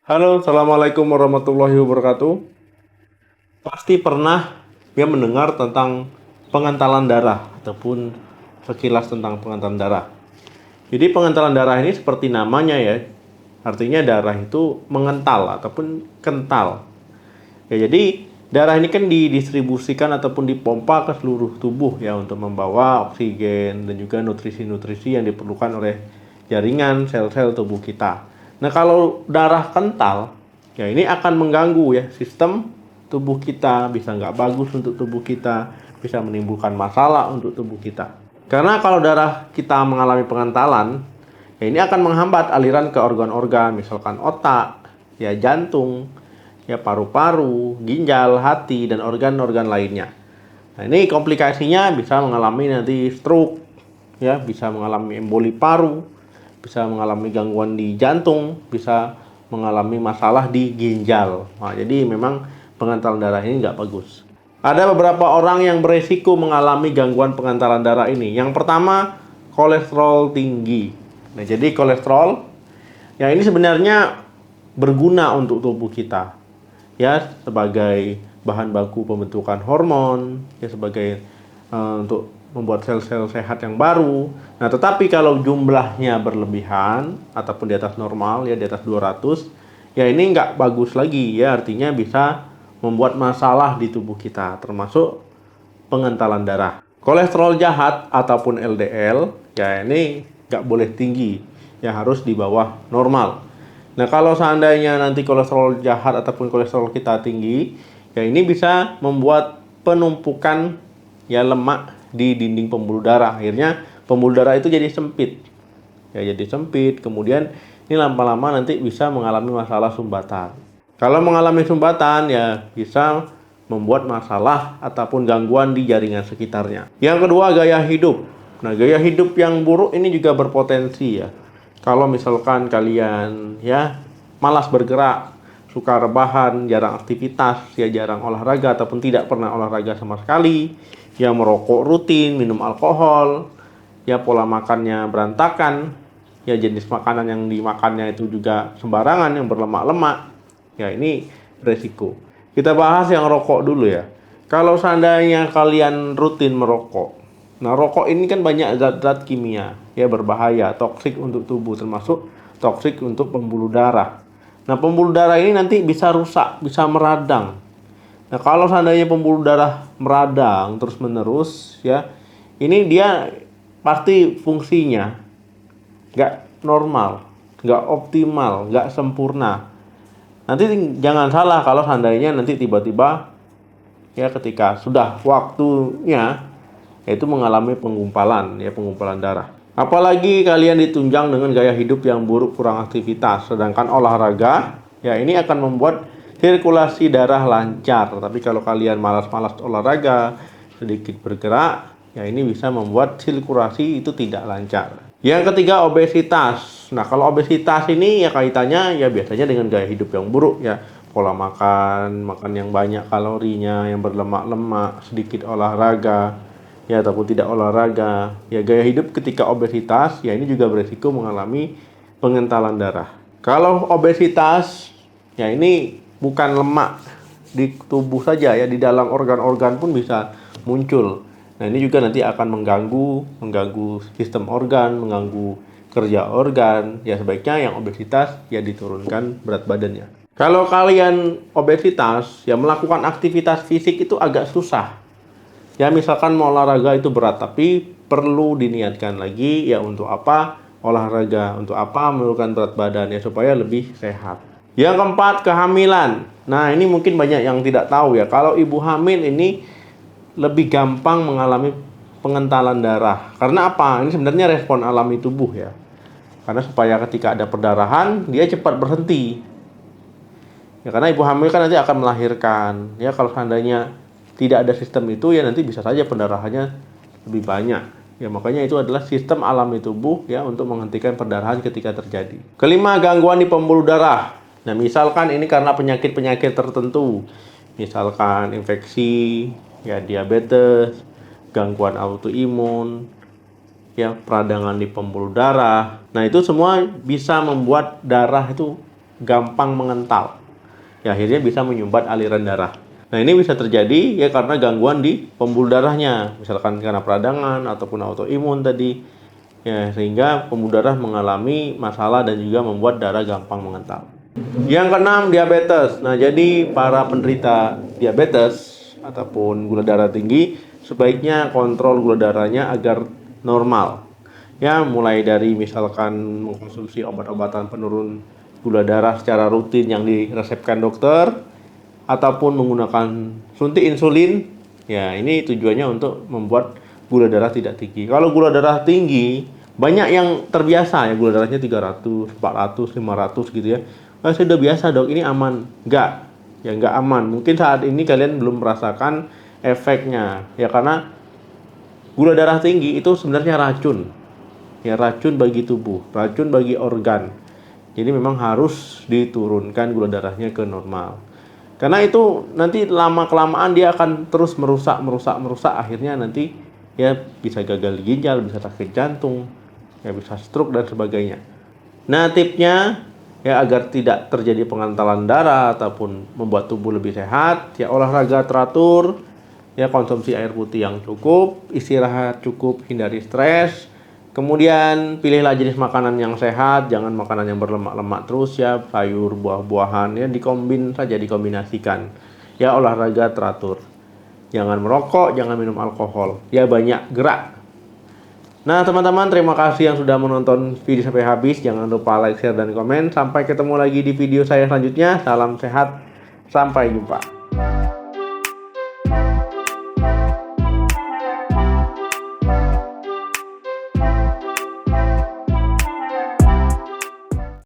Halo, Assalamualaikum warahmatullahi wabarakatuh. Pasti pernah ya mendengar tentang pengentalan darah ataupun sekilas tentang pengentalan darah. Jadi pengentalan darah ini seperti namanya ya, artinya darah itu mengental ataupun kental. Ya, jadi darah ini kan didistribusikan ataupun dipompa ke seluruh tubuh ya untuk membawa oksigen dan juga nutrisi-nutrisi yang diperlukan oleh jaringan sel-sel tubuh kita. Nah, kalau darah kental, ya ini akan mengganggu ya sistem tubuh kita, bisa nggak bagus untuk tubuh kita, bisa menimbulkan masalah untuk tubuh kita. Karena kalau darah kita mengalami pengentalan, ya ini akan menghambat aliran ke organ-organ, misalkan otak, ya jantung, ya paru-paru, ginjal, hati, dan organ-organ lainnya. Nah, ini komplikasinya bisa mengalami nanti stroke, ya bisa mengalami emboli paru, bisa mengalami gangguan di jantung, bisa mengalami masalah di ginjal. Nah, jadi memang pengentalan darah ini nggak bagus. Ada beberapa orang yang beresiko mengalami gangguan pengentalan darah ini. Yang pertama, kolesterol tinggi. Nah, jadi kolesterol, ya ini sebenarnya berguna untuk tubuh kita. Ya, sebagai bahan baku pembentukan hormon, ya sebagai untuk membuat sel-sel sehat yang baru. Nah, tetapi kalau jumlahnya berlebihan ataupun di atas normal, ya di atas 200, ya ini nggak bagus lagi ya, artinya bisa membuat masalah di tubuh kita, termasuk pengentalan darah. Kolesterol jahat ataupun LDL, ya ini nggak boleh tinggi, ya harus di bawah normal. Nah, kalau seandainya nanti kolesterol jahat ataupun kolesterol kita tinggi, ya ini bisa membuat penumpukan ya lemak di dinding pembuluh darah. Akhirnya pembuluh darah itu jadi sempit. Ya jadi sempit, kemudian ini lama-lama nanti bisa mengalami masalah sumbatan. Kalau mengalami sumbatan ya bisa membuat masalah ataupun gangguan di jaringan sekitarnya. Yang kedua, gaya hidup. Nah, gaya hidup yang buruk ini juga berpotensi ya. Kalau misalkan kalian ya malas bergerak, suka rebahan, jarang aktivitas, ya jarang olahraga ataupun tidak pernah olahraga sama sekali, ya merokok rutin, minum alkohol, ya pola makannya berantakan, ya jenis makanan yang dimakannya itu juga sembarangan yang berlemak-lemak, ya ini resiko. Kita bahas yang rokok dulu ya. Kalau seandainya kalian rutin merokok, nah rokok ini kan banyak zat-zat kimia, ya berbahaya, toksik untuk tubuh, termasuk toksik untuk pembuluh darah. Nah, pembuluh darah ini nanti bisa rusak, bisa meradang. Nah, kalau seandainya pembuluh darah meradang terus-menerus, ya, ini dia pasti fungsinya nggak normal, nggak optimal, nggak sempurna. Nanti jangan salah kalau seandainya nanti tiba-tiba ya ketika sudah waktunya yaitu mengalami penggumpalan ya penggumpalan darah. Apalagi kalian ditunjang dengan gaya hidup yang buruk, kurang aktivitas, sedangkan olahraga ya ini akan membuat sirkulasi darah lancar. Tapi kalau kalian malas-malas olahraga, sedikit bergerak, ya ini bisa membuat sirkulasi itu tidak lancar. Yang ketiga, obesitas. Nah, kalau obesitas ini ya kaitannya ya biasanya dengan gaya hidup yang buruk ya. Pola makan, makan yang banyak kalorinya, yang berlemak-lemak, sedikit olahraga, ya ataupun tidak olahraga. Ya gaya hidup ketika obesitas, ya ini juga beresiko mengalami pengentalan darah. Kalau obesitas, ya ini bukan lemak di tubuh saja ya, di dalam organ-organ pun bisa muncul. Nah, ini juga nanti akan mengganggu sistem organ, mengganggu kerja organ. Ya sebaiknya yang obesitas ya diturunkan berat badannya. Kalau kalian obesitas, ya melakukan aktivitas fisik itu agak susah. Ya misalkan mau olahraga itu berat, tapi perlu diniatkan lagi ya untuk apa olahraga, untuk apa menurunkan berat badan ya supaya lebih sehat. Yang keempat, kehamilan. Nah, ini mungkin banyak yang tidak tahu ya. Kalau ibu hamil ini lebih gampang mengalami pengentalan darah. Karena apa? Ini sebenarnya respon alami tubuh ya. Karena supaya ketika ada perdarahan, dia cepat berhenti. Ya karena ibu hamil kan nanti akan melahirkan. Ya kalau seandainya tidak ada sistem itu ya nanti bisa saja perdarahannya lebih banyak. Ya makanya itu adalah sistem alami tubuh ya untuk menghentikan perdarahan ketika terjadi. Kelima, gangguan di pembuluh darah. Nah, misalkan ini karena penyakit-penyakit tertentu. Misalkan infeksi, ya diabetes, gangguan autoimun, ya peradangan di pembuluh darah. Nah, itu semua bisa membuat darah itu gampang mengental. Ya, akhirnya bisa menyumbat aliran darah. Nah, ini bisa terjadi ya karena gangguan di pembuluh darahnya, misalkan karena peradangan ataupun autoimun tadi. Ya, sehingga pembuluh darah mengalami masalah dan juga membuat darah gampang mengental. Yang keenam, diabetes. Nah, jadi para penderita diabetes ataupun gula darah tinggi sebaiknya kontrol gula darahnya agar normal. Ya, mulai dari misalkan mengkonsumsi obat-obatan penurun gula darah secara rutin yang diresepkan dokter ataupun menggunakan suntik insulin. Ya, ini tujuannya untuk membuat gula darah tidak tinggi. Kalau gula darah tinggi, banyak yang terbiasa ya gula darahnya 300, 400, 500 gitu ya. Oh, sudah biasa dok, ini aman. Enggak, ya enggak aman. Mungkin saat ini kalian belum merasakan efeknya. Ya karena gula darah tinggi itu sebenarnya racun. Ya racun bagi tubuh, racun bagi organ. Jadi memang harus diturunkan gula darahnya ke normal. Karena itu nanti lama-kelamaan dia akan terus merusak. Akhirnya nanti ya bisa gagal ginjal, bisa sakit jantung, ya bisa stroke dan sebagainya. Nah, tipnya ya agar tidak terjadi pengentalan darah ataupun membuat tubuh lebih sehat, ya olahraga teratur, ya konsumsi air putih yang cukup, istirahat cukup, hindari stres. Kemudian pilihlah jenis makanan yang sehat, jangan makanan yang berlemak-lemak terus ya, sayur, buah-buahan ya dikombinasikan. Ya olahraga teratur. Jangan merokok, jangan minum alkohol. Ya banyak gerak. Nah teman-teman, terima kasih yang sudah menonton video sampai habis. Jangan lupa like, share, dan komen. Sampai ketemu lagi di video saya selanjutnya. Salam sehat, sampai jumpa.